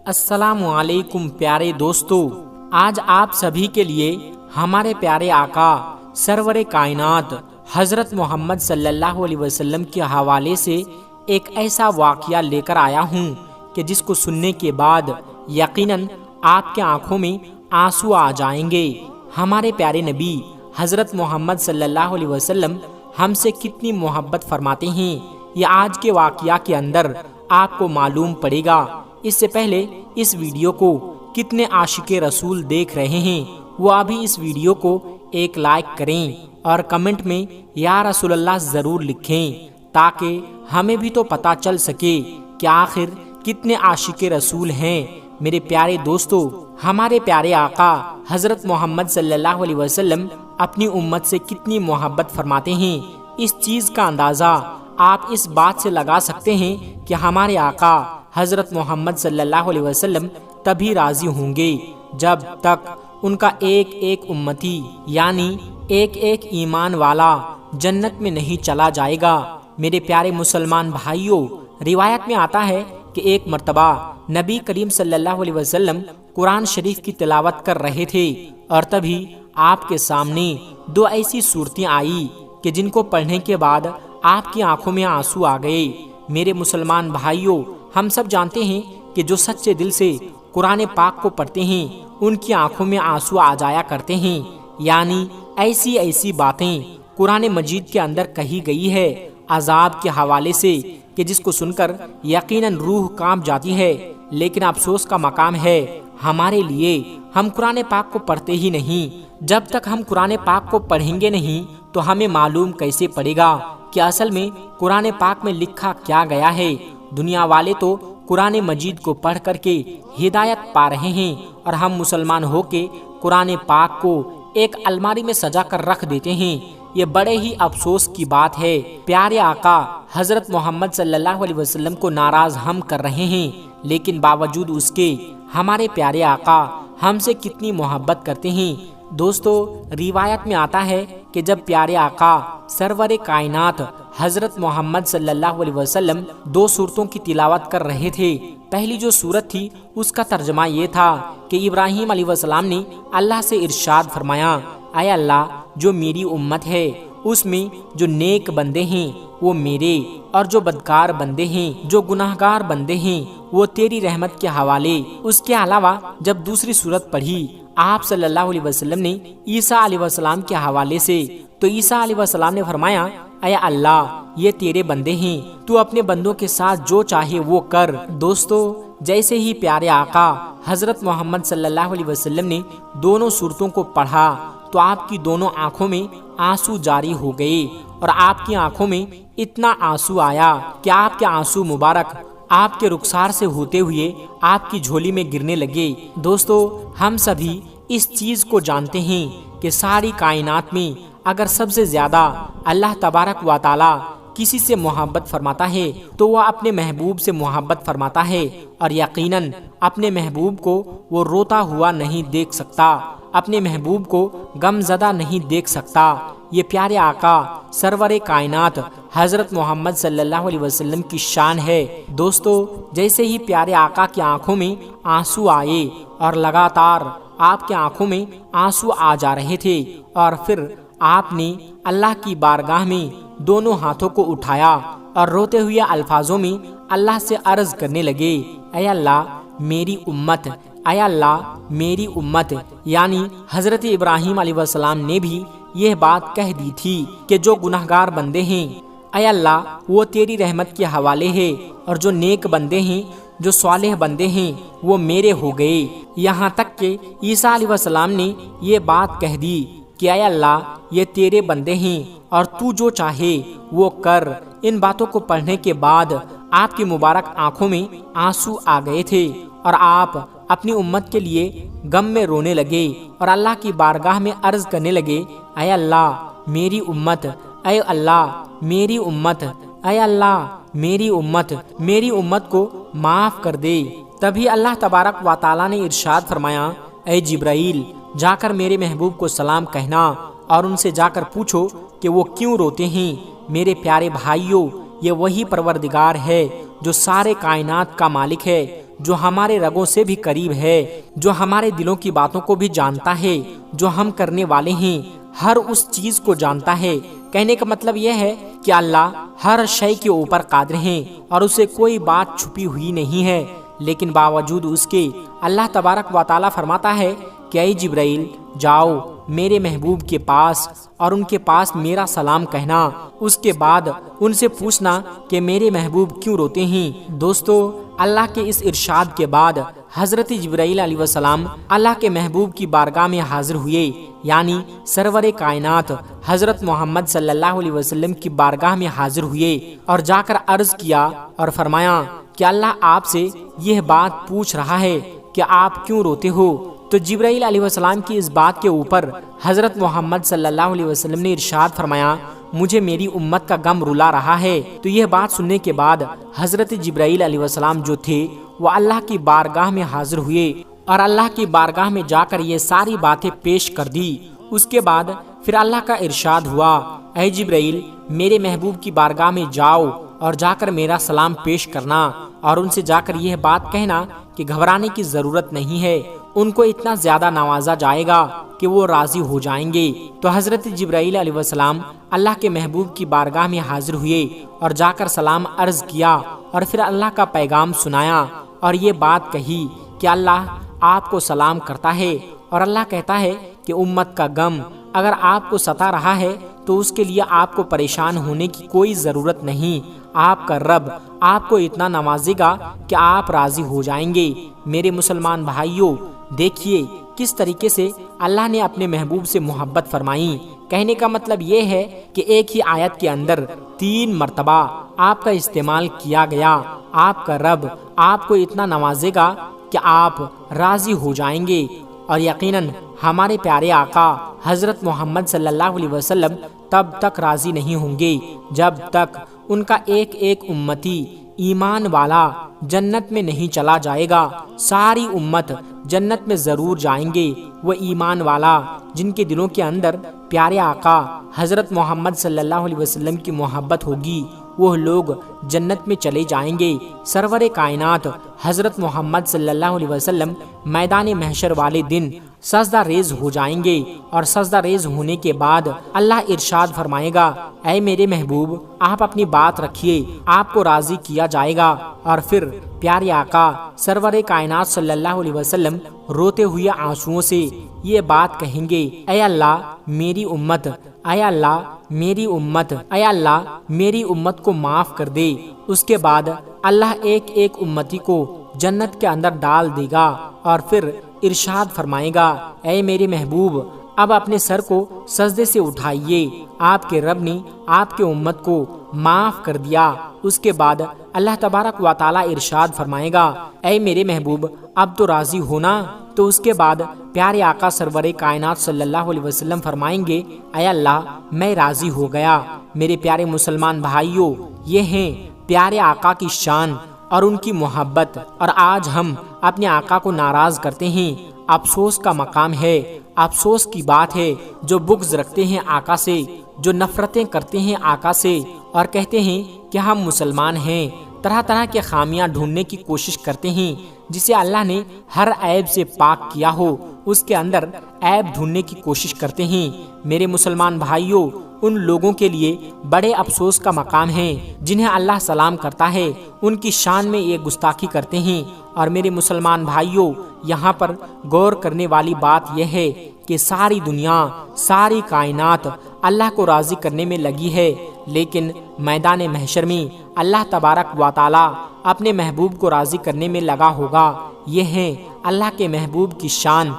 السلام علیکم پیارے دوستو، آج آپ سبھی کے لیے ہمارے پیارے آقا سرور کائنات حضرت محمد صلی اللہ علیہ وسلم کے حوالے سے ایک ایسا واقعہ لے کر آیا ہوں کہ جس کو سننے کے بعد یقیناً آپ کے آنکھوں میں آنسو آ جائیں گے۔ ہمارے پیارے نبی حضرت محمد صلی اللہ علیہ وسلم ہم سے کتنی محبت فرماتے ہیں، یہ آج کے واقعہ کے اندر آپ کو معلوم پڑے گا۔ اس سے پہلے اس ویڈیو کو کتنے عاشق رسول دیکھ رہے ہیں، وہ ابھی اس ویڈیو کو ایک لائک کریں اور کمنٹ میں یا رسول اللہ ضرور لکھیں، تاکہ ہمیں بھی تو پتہ چل سکے کہ آخر کتنے عاشق رسول ہیں۔ میرے پیارے دوستو، ہمارے پیارے آقا حضرت محمد صلی اللہ علیہ وسلم اپنی امت سے کتنی محبت فرماتے ہیں، اس چیز کا اندازہ آپ اس بات سے لگا سکتے ہیں کہ ہمارے آقا حضرت محمد صلی اللہ علیہ وسلم تبھی راضی ہوں گے جب تک ان کا ایک ایک امتی یعنی ایک ایک ایمان والا جنت میں نہیں چلا جائے گا۔ میرے پیارے مسلمان بھائیوں، روایت میں آتا ہے کہ ایک مرتبہ نبی کریم صلی اللہ علیہ وسلم قرآن شریف کی تلاوت کر رہے تھے اور تبھی آپ کے سامنے دو ایسی صورتیں آئی کہ جن کو پڑھنے کے بعد آپ کی آنکھوں میں آنسو آ گئے۔ میرے مسلمان بھائیوں، ہم سب جانتے ہیں کہ جو سچے دل سے قرآن پاک کو پڑھتے ہیں ان کی آنکھوں میں آنسو آ جایا کرتے ہیں، یعنی ایسی ایسی باتیں قرآن مجید کے اندر کہی گئی ہے عذاب کے حوالے سے کہ جس کو سن کر یقیناً روح کانپ جاتی ہے۔ لیکن افسوس کا مقام ہے ہمارے لیے، ہم قرآن پاک کو پڑھتے ہی نہیں۔ جب تک ہم قرآن پاک کو پڑھیں گے نہیں تو ہمیں معلوم کیسے پڑے گا کہ اصل میں قرآن پاک میں لکھا کیا گیا ہے۔ دنیا والے تو قرآن مجید کو پڑھ کر کے ہدایت پا رہے ہیں اور ہم مسلمان ہو کے قرآن پاک کو ایک الماری میں سجا کر رکھ دیتے ہیں۔ یہ بڑے ہی افسوس کی بات ہے۔ پیارے آقا حضرت محمد صلی اللہ علیہ وسلم کو ناراض ہم کر رہے ہیں، لیکن باوجود اس کے ہمارے پیارے آقا ہم سے کتنی محبت کرتے ہیں۔ دوستو، روایت میں آتا ہے کہ جب پیارے آقا سرور کائنات حضرت محمد صلی اللہ علیہ وسلم دو صورتوں کی تلاوت کر رہے تھے، پہلی جو صورت تھی اس کا ترجمہ یہ تھا کہ ابراہیم علیہ السلام نے اللہ سے ارشاد فرمایا، اے اللہ، جو میری امت ہے اس میں جو نیک بندے ہیں وہ میرے، اور جو بدکار بندے ہیں، جو گناہگار بندے ہیں وہ تیری رحمت کے حوالے۔ اس کے علاوہ جب دوسری صورت پڑھی آپ صلی اللہ علیہ وسلم نے عیسیٰ علیہ السلام کے حوالے سے، تو عیسیٰ علیہ السلام نے فرمایا، اے اللہ، یہ تیرے بندے ہیں، تو اپنے بندوں کے ساتھ جو چاہے وہ کر۔ دوستو، جیسے ہی پیارے آقا حضرت محمد صلی اللہ علیہ وسلم نے دونوں صورتوں کو پڑھا تو آپ کی دونوں آنکھوں میں آنسو جاری ہو گئے، اور آپ کی آنکھوں میں اتنا آنسو آیا کہ آپ کے آنسو مبارک آپ کے رخسار سے ہوتے ہوئے آپ کی جھولی میں گرنے لگے۔ دوستو، ہم سبھی اس چیز کو جانتے ہیں کہ ساری کائنات میں اگر سب سے زیادہ اللہ تبارک و تعالی کسی سے محبت فرماتا ہے تو وہ اپنے محبوب سے محبت فرماتا ہے، اور یقیناً اپنے محبوب کو وہ روتا ہوا نہیں دیکھ سکتا، اپنے محبوب کو غم زدہ نہیں دیکھ سکتا۔ یہ پیارے آقا سرور کائنات حضرت محمد صلی اللہ علیہ وسلم کی شان ہے۔ دوستو، جیسے ہی پیارے آقا کی آنکھوں میں آنسو آئے اور لگاتار آپ کی آنکھوں میں آنسو آ جا رہے تھے، اور پھر آپ نے اللہ کی بارگاہ میں دونوں ہاتھوں کو اٹھایا اور روتے ہوئے الفاظوں میں اللہ سے عرض کرنے لگے، اے اللہ، میری امت، اے اللہ، میری امت۔ یعنی حضرت ابراہیم علیہ السلام نے بھی یہ بات کہہ دی تھی کہ جو گناہگار بندے ہیں اے اللہ وہ تیری رحمت کے حوالے ہے، اور جو نیک بندے ہیں، جو صالح بندے ہیں وہ میرے ہو گئے۔ یہاں تک کہ عیسیٰ علیہ السلام نے یہ بات کہہ دی کہ اے اللہ، یہ تیرے بندے ہیں اور تو جو چاہے وہ کر۔ ان باتوں کو پڑھنے کے بعد آپ کی مبارک آنکھوں میں آنسو آ گئے تھے، اور آپ اپنی امت کے لیے غم میں رونے لگے اور اللہ کی بارگاہ میں عرض کرنے لگے، اے اللہ، میری امت، اے اللہ، میری امت، اے اللہ، میری امت، میری امت کو معاف کر دے۔ تبھی اللہ تبارک و تعالیٰ نے ارشاد فرمایا، اے جبرائیل، جا کر میرے محبوب کو سلام کہنا اور ان سے جا کر پوچھو کہ وہ کیوں روتے ہیں۔ میرے پیارے بھائیوں، یہ وہی پروردگار ہے جو سارے کائنات کا مالک ہے، جو ہمارے رگوں سے بھی قریب ہے، جو ہمارے دلوں کی باتوں کو بھی جانتا ہے، جو ہم کرنے والے ہیں ہر اس چیز کو جانتا ہے۔ کہنے کا مطلب یہ ہے کہ اللہ ہر شے کے اوپر قادر ہیں اور اسے کوئی بات چھپی ہوئی نہیں ہے، لیکن باوجود اس کے اللہ تبارک و تعالیٰ فرماتا ہے کہ اے جبرائیل جاؤ میرے محبوب کے پاس اور ان کے پاس میرا سلام کہنا، اس کے بعد ان سے پوچھنا کہ میرے محبوب کیوں روتے ہیں۔ دوستو، اللہ کے اس ارشاد کے بعد حضرت جبرائیل علیہ السلام اللہ کے محبوب کی بارگاہ میں حاضر ہوئے، یعنی سرور کائنات حضرت محمد صلی اللہ علیہ وسلم کی بارگاہ میں حاضر ہوئے اور جا کر عرض کیا اور فرمایا کہ اللہ آپ سے یہ بات پوچھ رہا ہے کہ آپ کیوں روتے ہو۔ تو جبرائیل علیہ السلام کی اس بات کے اوپر حضرت محمد صلی اللہ علیہ وسلم نے ارشاد فرمایا مجھے میری امت کا غم رلا رہا ہے۔ تو یہ بات سننے کے بعد حضرت جبرائیل علیہ السلام جو تھے وہ اللہ کی بارگاہ میں حاضر ہوئے اور اللہ کی بارگاہ میں جا کر یہ ساری باتیں پیش کر دی۔ اس کے بعد پھر اللہ کا ارشاد ہوا اے جبرائیل میرے محبوب کی بارگاہ میں جاؤ اور جا کر میرا سلام پیش کرنا اور ان سے جا کر یہ بات کہنا کہ گھبرانے کی ضرورت نہیں ہے، ان کو اتنا زیادہ نوازا جائے گا کہ وہ راضی ہو جائیں گے۔ تو حضرت جبرائیل علیہ السلام اللہ کے محبوب کی بارگاہ میں حاضر ہوئے اور جا کر سلام عرض کیا اور پھر اللہ کا پیغام سنایا اور یہ بات کہی کہ اللہ آپ کو سلام کرتا ہے اور اللہ کہتا ہے کہ امت کا غم اگر آپ کو ستا رہا ہے تو اس کے لیے آپ کو پریشان ہونے کی کوئی ضرورت نہیں، آپ کا رب آپ کو اتنا نوازے گا کہ آپ راضی ہو جائیں گے۔ میرے مسلمان بھائیوں، دیکھیے کس طریقے سے اللہ نے اپنے محبوب سے محبت فرمائی۔ کہنے کا مطلب یہ ہے کہ ایک ہی آیت کے اندر 3 مرتبہ آپ کا استعمال کیا گیا۔ آپ کا رب آپ کو اتنا نوازے گا کہ آپ راضی ہو جائیں گے، اور یقیناً ہمارے پیارے آقا حضرت محمد صلی اللہ علیہ وسلم تب تک راضی نہیں ہوں گے جب تک ان کا ایک ایک امتی ایمان والا جنت میں نہیں چلا جائے گا۔ ساری امت جنت میں ضرور جائیں گے، وہ ایمان والا جن کے دلوں کے اندر پیارے آقا حضرت محمد صلی اللہ علیہ وسلم کی محبت ہوگی، وہ لوگ جنت میں چلے جائیں گے۔ سرور کائنات حضرت محمد صلی اللہ علیہ وسلم میدان محشر والے دن سجدہ ریز ہو جائیں گے، اور سجدہ ریز ہونے کے بعد اللہ ارشاد فرمائے گا اے میرے محبوب آپ اپنی بات رکھیے، آپ کو راضی کیا جائے گا۔ اور پھر پیارے آقا سرور کائنات صلی اللہ علیہ وسلم روتے ہوئے آنسوؤں سے یہ بات کہیں گے اے اللہ میری امت، اے اللہ میری امت، اے اللہ میری امت کو معاف کر دے۔ اس کے بعد اللہ ایک ایک امتی کو جنت کے اندر ڈال دے گا اور پھر ارشاد فرمائے گا اے میرے محبوب اب اپنے سر کو سجدے سے اٹھائیے، آپ کے رب نے آپ کے امت کو معاف کر دیا۔ اس کے بعد اللہ تبارک و تعالیٰ ارشاد فرمائے گا اے میرے محبوب اب تو راضی ہونا۔ تو اس کے بعد پیارے آقا سرور کائنات صلی اللہ علیہ وسلم فرمائیں گے اے اللہ میں راضی ہو گیا۔ میرے پیارے مسلمان بھائیوں، یہ ہیں پیارے آقا کی شان اور ان کی محبت، اور آج ہم اپنے آقا کو ناراض کرتے ہیں۔ افسوس کا مقام ہے، افسوس کی بات ہے جو بغض رکھتے ہیں آقا سے، جو نفرتیں کرتے ہیں آقا سے اور کہتے ہیں کہ ہم مسلمان ہیں، طرح طرح کے خامیاں ڈھونڈنے کی کوشش کرتے ہیں۔ جسے اللہ نے ہر عیب سے پاک کیا ہو اس کے اندر عیب ڈھونڈنے کی کوشش کرتے ہیں۔ میرے مسلمان بھائیوں، ان لوگوں کے لیے بڑے افسوس کا مقام ہے جنہیں اللہ سلام کرتا ہے، ان کی شان میں یہ گستاخی کرتے ہیں۔ اور میرے مسلمان بھائیوں، یہاں پر غور کرنے والی بات یہ ہے کہ ساری دنیا، ساری کائنات اللہ کو راضی کرنے میں لگی ہے، لیکن میدان محشر میں اللہ تبارک و تعالی اپنے محبوب کو راضی کرنے میں لگا ہوگا۔ یہ ہیں اللہ کے محبوب کی شان